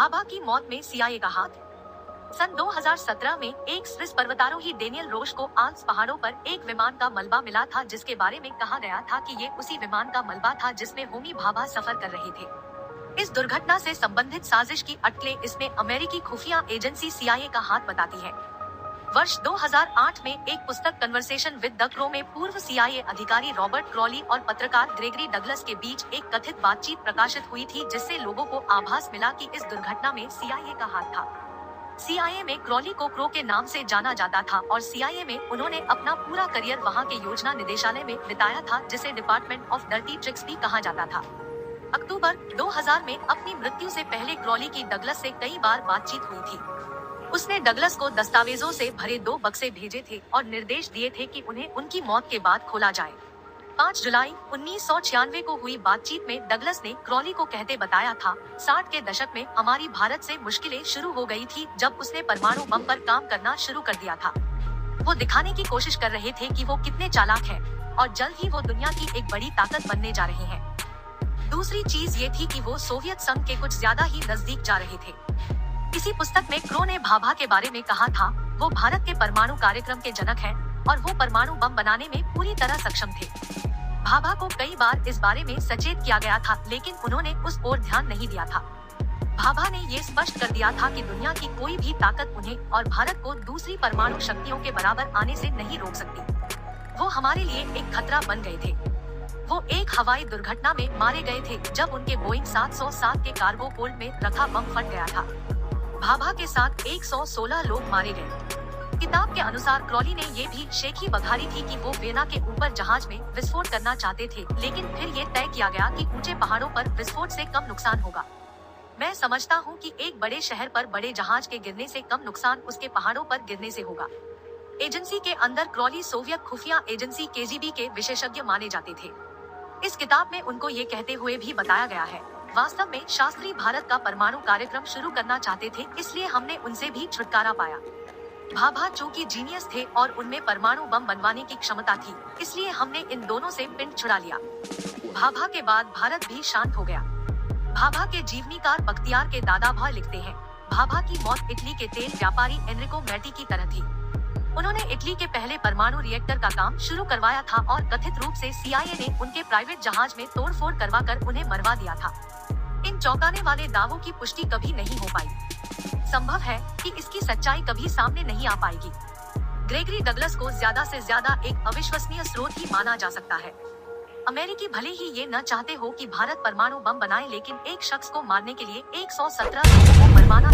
भाभा की मौत में सीआईए का हाथ। सन 2017 में एक स्विस पर्वतारोही डेनियल रोश को आल्प्स पहाड़ों पर एक विमान का मलबा मिला था, जिसके बारे में कहा गया था कि ये उसी विमान का मलबा था जिसमें होमी भाभा सफर कर रहे थे। इस दुर्घटना से संबंधित साजिश की अटकलें इसमें अमेरिकी खुफिया एजेंसी सीआईए का हाथ बताती है। वर्ष 2008 में एक पुस्तक कन्वर्सेशन विद द क्रो में पूर्व सीआईए अधिकारी रॉबर्ट क्रॉली और पत्रकार ग्रेगरी डगलस के बीच एक कथित बातचीत प्रकाशित हुई थी, जिससे लोगों को आभास मिला कि इस दुर्घटना में सीआईए का हाथ था। सीआईए में क्रॉली को क्रो के नाम से जाना जाता था और सीआईए में उन्होंने अपना पूरा करियर वहां के योजना निदेशालय में बिताया था, जिसे डिपार्टमेंट ऑफ डर्टी ट्रिक्स भी कहा जाता था। अक्टूबर 2000 में अपनी मृत्यु से पहले क्रॉली की डगलस से कई बार बातचीत हुई थी। उसने डगलस को दस्तावेजों से भरे 2 बक्से भेजे थे और निर्देश दिए थे कि उन्हें उनकी मौत के बाद खोला जाए। 5 जुलाई 1996 को हुई बातचीत में डगलस ने क्रॉली को कहते बताया था, 60 के दशक में हमारी भारत से मुश्किलें शुरू हो गई थी जब उसने परमाणु बम पर काम करना शुरू कर दिया था। वो दिखाने की कोशिश कर रहे थे कि वो कितने चालाक हैं और जल्द ही वो दुनिया की एक बड़ी ताकत बनने जा रहे हैं। दूसरी चीज ये थी कि वो सोवियत संघ के कुछ ज्यादा ही नजदीक जा रहे थे। इसी पुस्तक में क्रो ने भाभा के बारे में कहा था, वो भारत के परमाणु कार्यक्रम के जनक हैं और वो परमाणु बम बनाने में पूरी तरह सक्षम थे। भाभा को कई बार इस बारे में सचेत किया गया था, लेकिन उन्होंने उस ओर ध्यान नहीं दिया था। भाभा ने ये स्पष्ट कर दिया था कि दुनिया की कोई भी ताकत उन्हें और भारत को दूसरी परमाणु शक्तियों के बराबर आने से नहीं रोक सकती। वो हमारे लिए एक खतरा बन गए थे। वो एक हवाई दुर्घटना में मारे गए थे जब उनके बोइंग 707 के कार्गो होल्ड में रखा बम फट गया था। भाभा के साथ 116 लोग मारे गए। किताब के अनुसार क्रॉली ने ये भी शेखी बघारी थी कि वो वियना के ऊपर जहाज में विस्फोट करना चाहते थे, लेकिन फिर ये तय किया गया कि ऊंचे पहाड़ों पर विस्फोट से कम नुकसान होगा। मैं समझता हूँ कि एक बड़े शहर पर बड़े जहाज के गिरने से कम नुकसान उसके पहाड़ों पर गिरने से होगा। एजेंसी के अंदर क्रॉली सोवियत खुफिया एजेंसी केजीबी के विशेषज्ञ माने जाते थे। इस किताब में उनको ये कहते हुए भी बताया गया है, वास्तव में शास्त्री भारत का परमाणु कार्यक्रम शुरू करना चाहते थे, इसलिए हमने उनसे भी छुटकारा पाया। भाभा चूंकि जीनियस थे और उनमें परमाणु बम बनवाने की क्षमता थी, इसलिए हमने इन दोनों से पिंड छुड़ा लिया। भाभा के बाद भारत भी शांत हो गया। भाभा के जीवनीकार बख्तियार के दादा भा लिखते हैं, भाभा की मौत इटली के तेल व्यापारी एनरिको मैटी की तरह थी। उन्होंने इटली के पहले परमाणु रिएक्टर का काम शुरू करवाया था और कथित रूप से सीआईए ने उनके प्राइवेट जहाज में तोड़फोड़ करवाकर उन्हें मरवा दिया था। इन चौंकाने वाले दावों की पुष्टि कभी नहीं हो पाई। संभव है कि इसकी सच्चाई कभी सामने नहीं आ पाएगी। ग्रेगरी डगलस को ज्यादा से ज्यादा एक अविश्वसनीय स्रोत ही माना जा सकता है। अमेरिकी भले ही ये न चाहते हो कि भारत परमाणु बम बनाए, लेकिन एक शख्स को मारने के लिए 117 लोगों को मरवाना